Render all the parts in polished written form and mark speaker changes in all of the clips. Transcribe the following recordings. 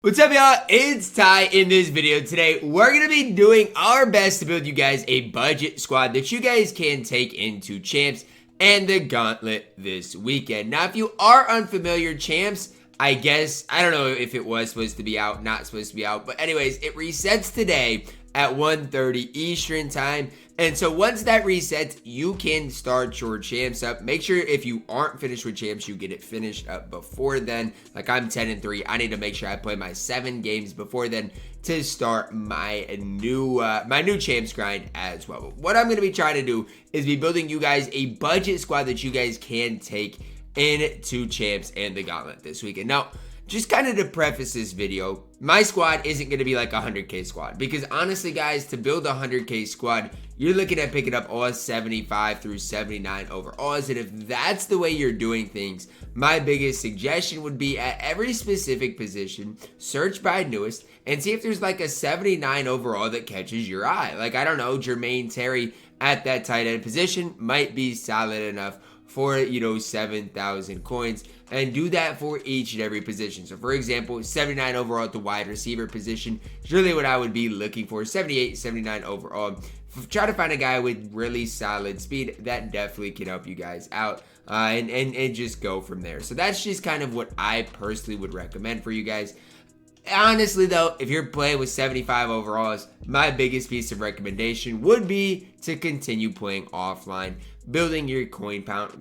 Speaker 1: What's up, y'all? It's Ty. In this video today, we're going to be doing our best to build you guys a budget squad that you guys can take into Champs and the Gauntlet this weekend. Now, if you are unfamiliar, Champs, I don't know if it was supposed to be out, not supposed to be out, but anyways, it resets today at 1:30 Eastern time. And so once that resets, you can start your Champs up. Make sure if you aren't finished with Champs, you get it finished up before then. Like I'm 10-3. I need to make sure I play my 7 games before then to start my new Champs grind as well. What I'm going to be trying to do is be building you guys a budget squad that you guys can take into Champs and the Gauntlet this weekend. Now, just kind of to preface this video, my squad isn't going to be like a 100k squad, because honestly, guys, to build a 100k squad, you're looking at picking up all 75 through 79 overalls. And if that's the way you're doing things, my biggest suggestion would be at every specific position, search by newest and see if there's like a 79 overall that catches your eye. Like, I don't know, Jermaine Terry at that tight end position might be solid enough for, 7,000 coins, and do that for each and every position. So for example, 79 overall at the wide receiver position is really what I would be looking for. 78, 79 overall. Try to find a guy with really solid speed. That definitely can help you guys out, and just go from there. So that's just kind of what I personally would recommend for you guys. Honestly though, if you're playing with 75 overalls, my biggest piece of recommendation would be to continue playing offline, building your coin count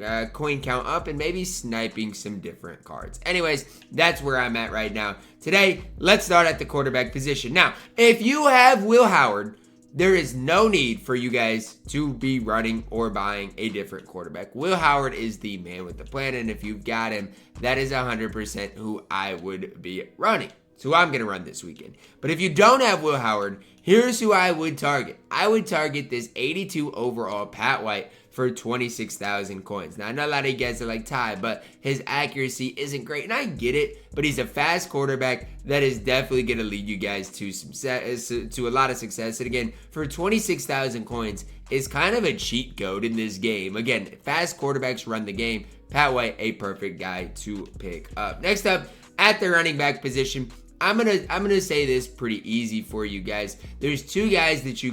Speaker 1: up, and maybe sniping some different cards. Anyways, that's where I'm at right now. Today, let's start at the quarterback position. Now, if you have Will Howard, there is no need for you guys to be running or buying a different quarterback. Will Howard is the man with the plan, and if you've got him, that is 100% who I would be running. So I'm going to run this weekend. But if you don't have Will Howard, here's who I would target. I would target this 82 overall Pat White for 26,000 coins. Now, I know a lot of you guys are like, Ty, but his accuracy isn't great. And I get it, but he's a fast quarterback that is definitely going to lead you guys to a lot of success. And again, for 26,000 coins, is kind of a cheat code in this game. Again, fast quarterbacks run the game. Pat White, a perfect guy to pick up. Next up, at the running back position, I'm gonna say this pretty easy for you guys. There's 2 guys that you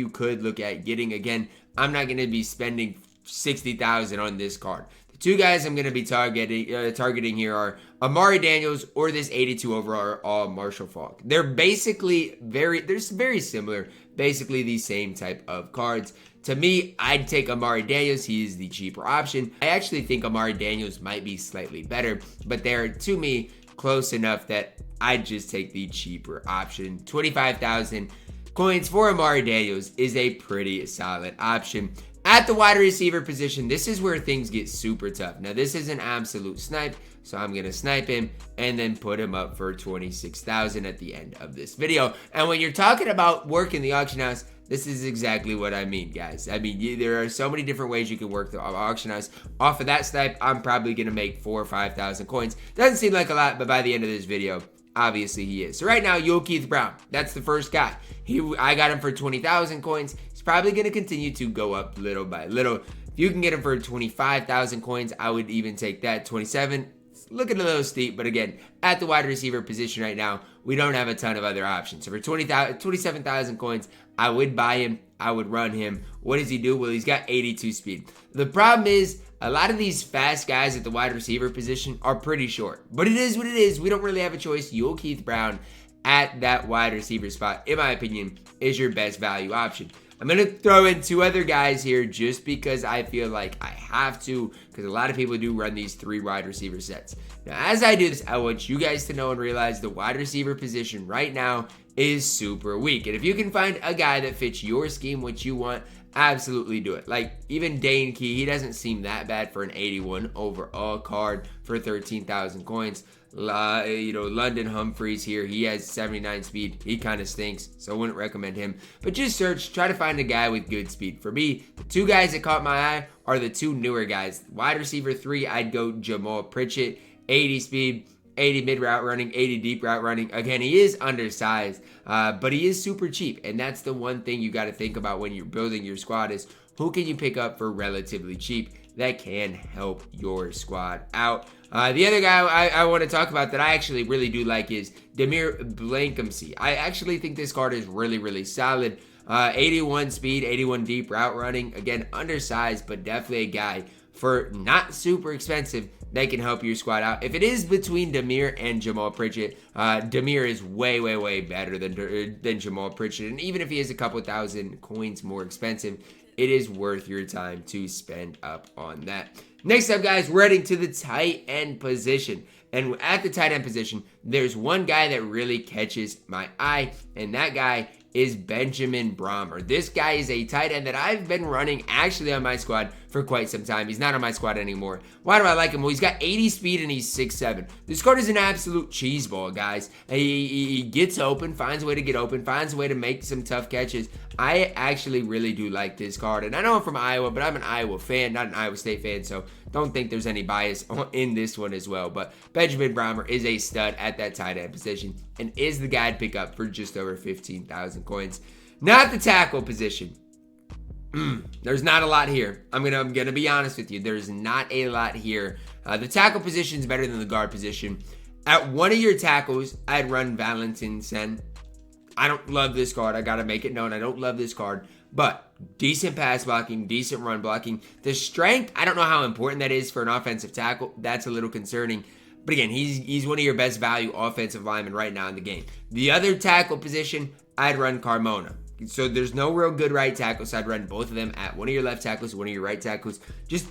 Speaker 1: could look at getting. Again, I'm not gonna be spending 60,000 on this card. The 2 guys I'm gonna be targeting here are Amari Daniels or this 82 overall Marshall Faulk. They're basically very similar, basically the same type of cards. To me, I'd take Amari Daniels. He is the cheaper option. I actually think Amari Daniels might be slightly better, but they're, to me, close enough that I'd just take the cheaper option. 25,000 coins for Amari Daniels is a pretty solid option. At the wide receiver position, this is where things get super tough. Now, this is an absolute snipe, so I'm going to snipe him and then put him up for 26,000 at the end of this video. And when you're talking about working the auction house, this is exactly what I mean, guys. I mean, there are so many different ways you can work the auction house. Off of that snipe, I'm probably going to make 4,000 or 5,000 coins. Doesn't seem like a lot, but by the end of this video, obviously he is. So right now, Hawkize Brown, that's the first guy. I got him for 20,000 coins. He's probably going to continue to go up little by little. If you can get him for 25,000 coins, I would even take that. 27, looking a little steep, but again, at the wide receiver position right now, we don't have a ton of other options. So for 27,000 coins, I would buy him. I would run him. What does he do? Well, he's got 82 speed. The problem is, a lot of these fast guys at the wide receiver position are pretty short. But it is what it is. We don't really have a choice. Hawkize Brown at that wide receiver spot, in my opinion, is your best value option. I'm going to throw in 2 other guys here just because I feel like I have to, because a lot of people do run these 3 wide receiver sets. Now, as I do this, I want you guys to know and realize the wide receiver position right now is super weak. And if you can find a guy that fits your scheme, what you want, absolutely do it. Like, even Dane Key, he doesn't seem that bad for an 81 overall card for 13,000 coins. London Humphreys here, he has 79 speed. He kind of stinks, so I wouldn't recommend him. But just search, try to find a guy with good speed. For me, the 2 guys that caught my eye are the 2 newer guys. Wide receiver 3, I'd go Jamal Pritchett, 80 speed, 80 mid route running, 80 deep route running. Again, he is undersized, but he is super cheap. And that's the one thing you got to think about when you're building your squad is who can you pick up for relatively cheap. that can help your squad out. The other guy I want to talk about that I actually really do like is Demir Blankumsey. I actually think this card is really solid. 81 speed, 81 deep route running. Again, undersized, but definitely a guy for not super expensive that can help your squad out. If it is between Demir and Jamal Pritchett, Demir is way better than Jamal Pritchett. And even if he is a couple thousand coins more expensive, it is worth your time to spend up on that. Next up, guys, we're heading to the tight end position. And at the tight end position, there's one guy that really catches my eye, and that guy is Benjamin Brahmer. This guy is a tight end that I've been running actually on my squad for quite some time. He's not on my squad anymore. Why do I like him? Well, he's got 80 speed and he's 6'7". This card is an absolute cheese ball, guys. He gets open, finds a way to get open, finds a way to make some tough catches. I actually really do like this card. And I know I'm from Iowa, but I'm an Iowa fan, not an Iowa State fan, so don't think there's any bias in this one as well. But Benjamin Brahmer is a stud at that tight end position and is the guy to pick up for just over 15,000 coins. Now at the tackle position. There's not a lot here. I'm gonna be honest with you. There's not a lot here. The tackle position is better than the guard position. At one of your tackles, I'd run Valentin Sen. I don't love this card. I gotta make it known. I don't love this card. But decent pass blocking, decent run blocking. The strength, I don't know how important that is for an offensive tackle. That's a little concerning. But again, he's one of your best value offensive linemen right now in the game. The other tackle position, I'd run Carmona. So there's no real good right tackle, so I'd run both of them at one of your left tackles, one of your right tackles.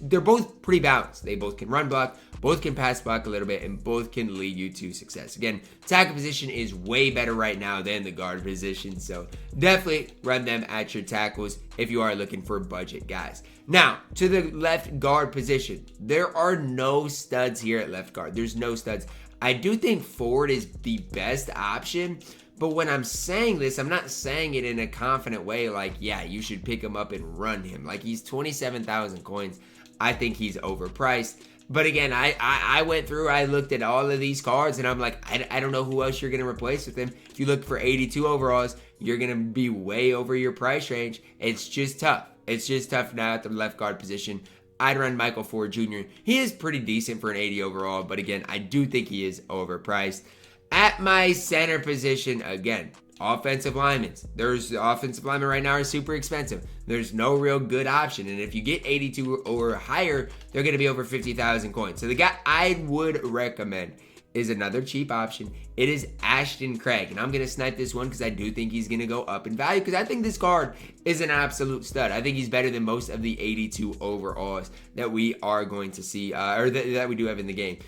Speaker 1: They're both pretty balanced. They both can run block, both can pass block a little bit, and both can lead you to success. Again, tackle position is way better right now than the guard position, so definitely run them at your tackles if you are looking for budget guys. Now, to the left guard position, there are no studs here at left guard. There's no studs. I do think Ford is the best option, but when I'm saying this, I'm not saying it in a confident way like, yeah, you should pick him up and run him. Like, he's 27,000 coins. I think he's overpriced. But again, I went through, I looked at all of these cards, and I'm like, I don't know who else you're going to replace with him. If you look for 82 overalls, you're going to be way over your price range. It's just tough. It's just tough now at the left guard position. I'd run Michael Ford Jr. He is pretty decent for an 80 overall, but again, I do think he is overpriced. At my center position, again, offensive linemen. There's offensive linemen right now are super expensive. There's no real good option. And if you get 82 or higher, they're going to be over 50,000 coins. So the guy I would recommend is another cheap option. It is Ashton Craig. And I'm going to snipe this one because I do think he's going to go up in value because I think this card is an absolute stud. I think he's better than most of the 82 overalls that we are going to see, or that we do have in the game.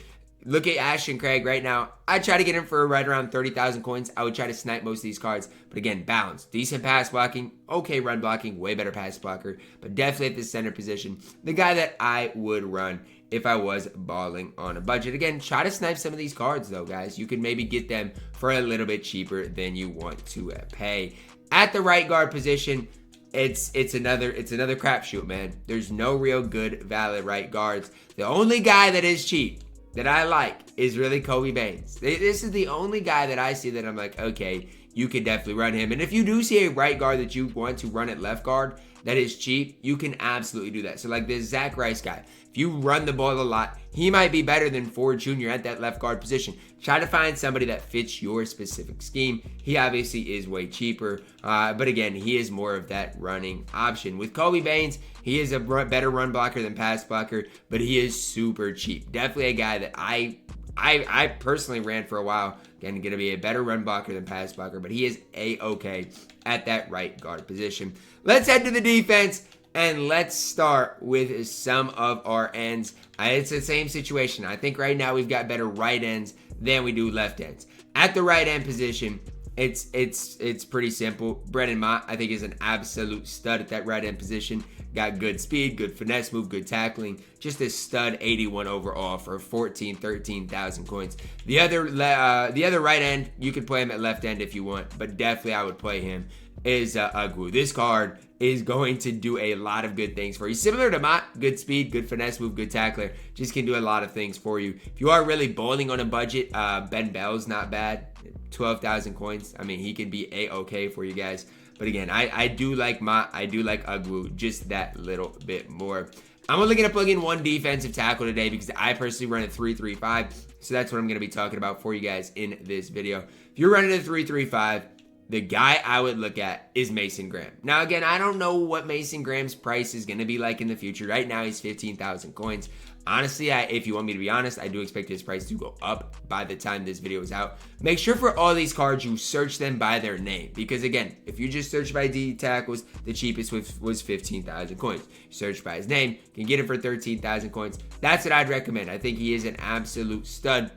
Speaker 1: Look at Ashton Craig right now. I try to get him for right around 30,000 coins. I would try to snipe most of these cards. But again, balance. Decent pass blocking. Okay run blocking. Way better pass blocker. But definitely at the center position. The guy that I would run if I was balling on a budget. Again, try to snipe some of these cards though, guys. You can maybe get them for a little bit cheaper than you want to pay. At the right guard position, it's another crapshoot, man. There's no real good valid right guards. The only guy that is cheap that I like is really Kobe Baines. This is the only guy that I see that I'm like, okay, you can definitely run him. And if you do see a right guard that you want to run at left guard that is cheap, you can absolutely do that. So like this Zach Rice guy, if you run the ball a lot, he might be better than Ford Jr. at that left guard position. Try to find somebody that fits your specific scheme. He obviously is way cheaper, but again, he is more of that running option. With Kobe Baines, he is a better run blocker than pass blocker, but he is super cheap. Definitely a guy that I personally ran for a while. Again, going to be a better run blocker than pass blocker, but he is A-okay at that right guard position. Let's head to the defense, and let's start with some of our ends. It's the same situation. I think right now we've got better right ends than we do left ends. At the right end position, it's pretty simple. Brennan Mott, I think, is an absolute stud at that right end position. Got good speed, good finesse move, good tackling. Just a stud 81 overall for 13,000 coins. The other right end, you could play him at left end if you want, but definitely I would play him is Agwu. This card is going to do a lot of good things for you. Similar to Mott, good speed, good finesse move, good tackler. Just can do a lot of things for you. If you are really bowling on a budget, Ben Bell's not bad. 12,000 coins. I mean, he can be A-okay for you guys. But again, I do like Mott. I do like Agwu just that little bit more. I'm only going to plug in one defensive tackle today because I personally run a 3-3-5. So that's what I'm going to be talking about for you guys in this video. If you're running a 3-3-5, the guy I would look at is Mason Graham. Now, again, I don't know what Mason Graham's price is going to be like in the future. Right now, he's 15,000 coins. Honestly, if you want me to be honest, I do expect his price to go up by the time this video is out. Make sure for all these cards, you search them by their name. Because, again, if you just search by D tackles, the cheapest was 15,000 coins. You search by his name, you can get it for 13,000 coins. That's what I'd recommend. I think he is an absolute stud.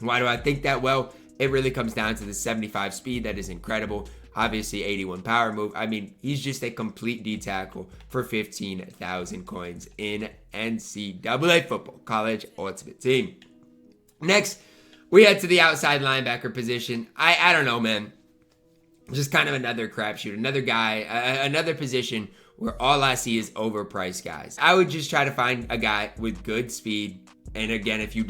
Speaker 1: Why do I think that? Well, it really comes down to the 75 speed. That is incredible. Obviously, 81 power move. I mean, he's just a complete D tackle for 15,000 coins in NCAA football, college ultimate team. Next, we head to the outside linebacker position. I don't know, man. Just kind of another crapshoot. Another guy, another position where all I see is overpriced guys. I would just try to find a guy with good speed. And again, if you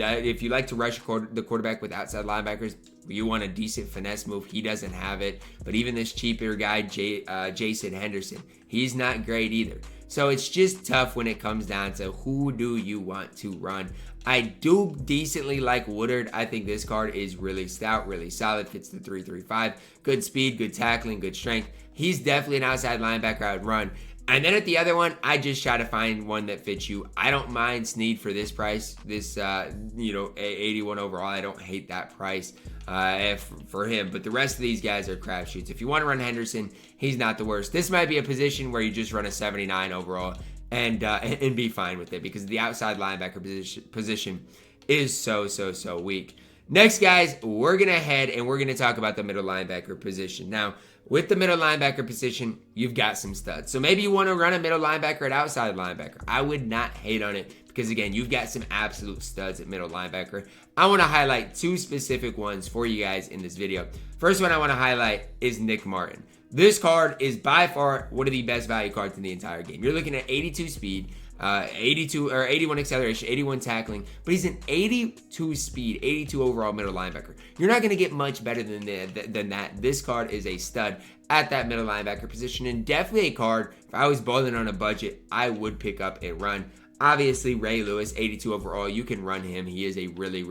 Speaker 1: like to rush the quarterback with outside linebackers, you want a decent finesse move. He doesn't have it. But even this cheaper guy, Jason Henderson, he's not great either. So it's just tough when it comes down to who do you want to run. I do decently like Woodard. I think this card is really stout, really solid, fits the 3-3-5. Good speed, good tackling, good strength. He's definitely an outside linebacker I would run. And then at the other one, I just try to find one that fits you. I don't mind Snead for this price, this 81 overall. I don't hate that price for him. But the rest of these guys are crapshoots. If you want to run Henderson, he's not the worst. This might be a position where you just run a 79 overall and be fine with it because the outside linebacker position is so weak. Next, guys, we're going to head and we're going to talk about the middle linebacker position. Now, with the middle linebacker position, you've got some studs. So maybe you want to run a middle linebacker at outside linebacker. I would not hate on it because, again, you've got some absolute studs at middle linebacker. I want to highlight two specific ones for you guys in this video. First one I want to highlight is Nick Martin. This card is by far one of the best value cards in the entire game. You're looking at 82 speed, 81 acceleration, 81 tackling, but he's an 82 speed, 82 overall middle linebacker. You're not going to get much better than that. This card is a stud at that middle linebacker position, and definitely a card, if I was balling on a budget, I would pick up and run. Obviously, Ray Lewis, 82 overall, you can run him. He is a really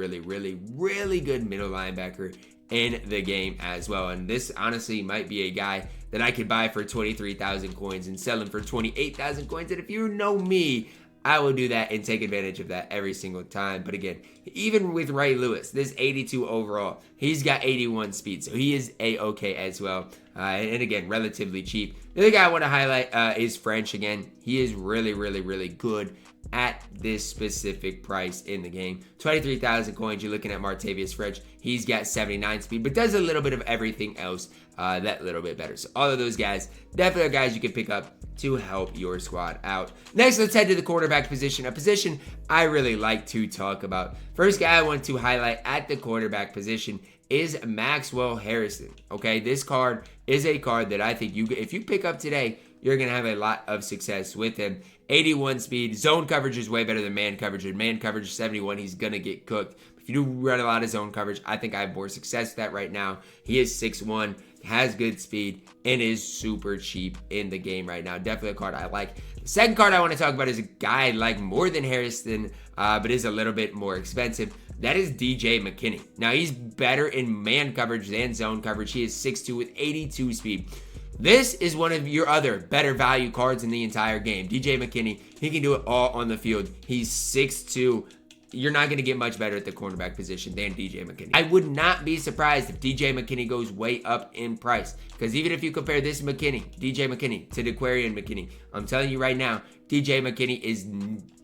Speaker 1: good middle linebacker in the game as well. And this honestly might be a guy that I could buy for 23,000 coins and sell him for 28,000 coins. And if you know me, I will do that and take advantage of that every single time. But again, even with Ray Lewis, this 82 overall, he's got 81 speed. So he is A-okay as well. And again, relatively cheap. The other guy I want to highlight is French again. He is really good at this specific price in the game. 23,000 coins, you're looking at Martavius French. He's got 79 speed, but does a little bit of everything else that little bit better. So all of those guys, definitely are guys you can pick up to help your squad out. Next, let's head to the quarterback position, a position I really like to talk about. First guy I want to highlight at the quarterback position is Maxwell Harrison. Okay, this card is a card that I think if you pick up today, you're going to have a lot of success with him. 81 speed. Zone coverage is way better than man coverage. And man coverage 71, he's going to get cooked. If you do run a lot of zone coverage, I think I have more success with that right now. He is 6'1", has good speed, and is super cheap in the game right now. Definitely a card I like. The second card I want to talk about is a guy I like more than Harrison, but is a little bit more expensive. That is DJ McKinney. Now, he's better in man coverage than zone coverage. He is 6'2" with 82 speed. This is one of your other better value cards in the entire game. DJ McKinney, he can do it all on the field. He's 6'2". You're not going to get much better at the cornerback position than DJ McKinney. I would not be surprised if DJ McKinney goes way up in price. Because even if you compare this DJ McKinney, to DeQuarian McKinney, I'm telling you right now, DJ McKinney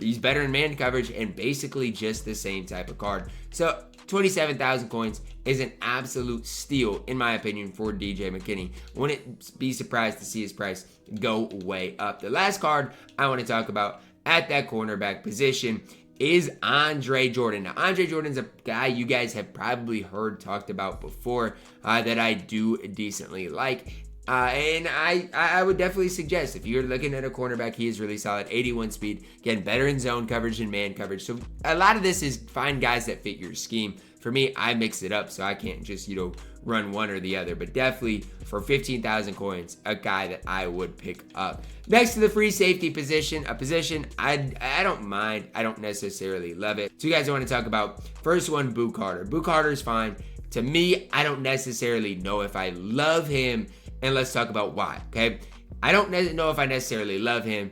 Speaker 1: he's better in man coverage and basically just the same type of card. So 27,000 coins is an absolute steal, in my opinion, for DJ McKinney. Wouldn't be surprised to see his price go way up. The last card I want to talk about at that cornerback position is Andre Jordan. Now, Andre Jordan's a guy you guys have probably heard talked about before that I do decently like. And I would definitely suggest, if you're looking at a cornerback, he is really solid. 81 speed, getting better in zone coverage and man coverage. So a lot of this is find guys that fit your scheme. For me, I mix it up, so I can't just, run one or the other, but definitely for 15,000 coins, a guy that I would pick up. Next to the free safety position, a position I don't mind. I don't necessarily love it. Two guys I want to talk about. First one, Boo Carter. Boo Carter is fine. To me, I don't necessarily know if I love him, and let's talk about why, okay? I don't know if I necessarily love him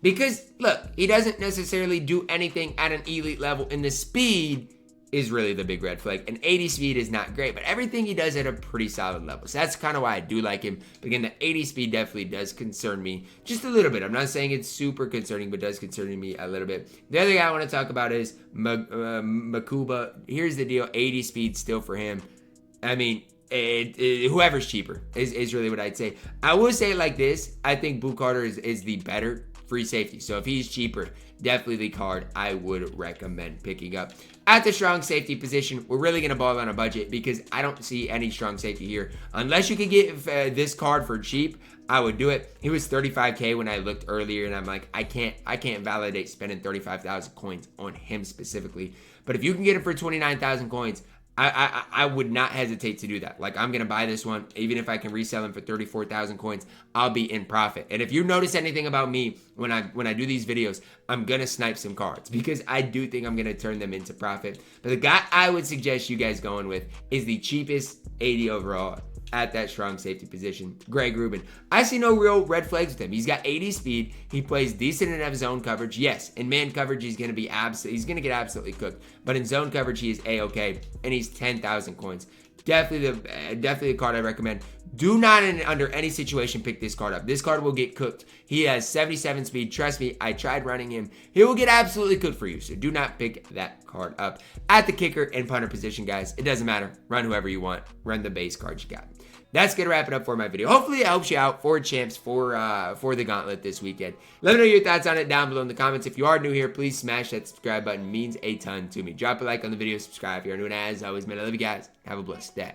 Speaker 1: because, look, he doesn't necessarily do anything at an elite level, and the speed is really the big red flag. And 80 speed is not great, but everything he does at a pretty solid level. So that's kind of why I do like him. But again, the 80 speed definitely does concern me just a little bit. I'm not saying it's super concerning, but does concern me a little bit. The other guy I want to talk about is Makuba. Here's the deal. 80 speed still for him. I mean, whoever's cheaper is really what I'd say. I will say it like this. I think Boo Carter is the better free safety. So if he's cheaper, definitely the card I would recommend picking up. At the strong safety position, we're really going to ball on a budget because I don't see any strong safety here. Unless you could get this card for cheap, I would do it. He was 35K when I looked earlier, and I'm like, I can't validate spending 35,000 coins on him specifically. But if you can get it for 29,000 coins, I would not hesitate to do that. Like, I'm going to buy this one. Even if I can resell him for 34,000 coins, I'll be in profit. And if you notice anything about me when I do these videos, I'm going to snipe some cards because I do think I'm going to turn them into profit. But the guy I would suggest you guys going with is the cheapest 80 overall at that strong safety position, Greg Rubin. I see no real red flags with him. He's got 80 speed. He plays decent enough zone coverage. Yes, in man coverage, he's going to get absolutely cooked. But in zone coverage, he is A-okay, and he's 10,000 coins. Definitely a card I recommend. Do not, under any situation, pick this card up. This card will get cooked. He has 77 speed. Trust me, I tried running him. He will get absolutely cooked for you, so do not pick that card up. At the kicker and punter position, guys, it doesn't matter. Run whoever you want. Run the base cards you got. That's going to wrap it up for my video. Hopefully it helps you out for champs for the gauntlet this weekend. Let me know your thoughts on it down below in the comments. If you are new here, please smash that subscribe button. It means a ton to me. Drop a like on the video, subscribe if you're new, and as always, man, I love you guys. Have a blessed day.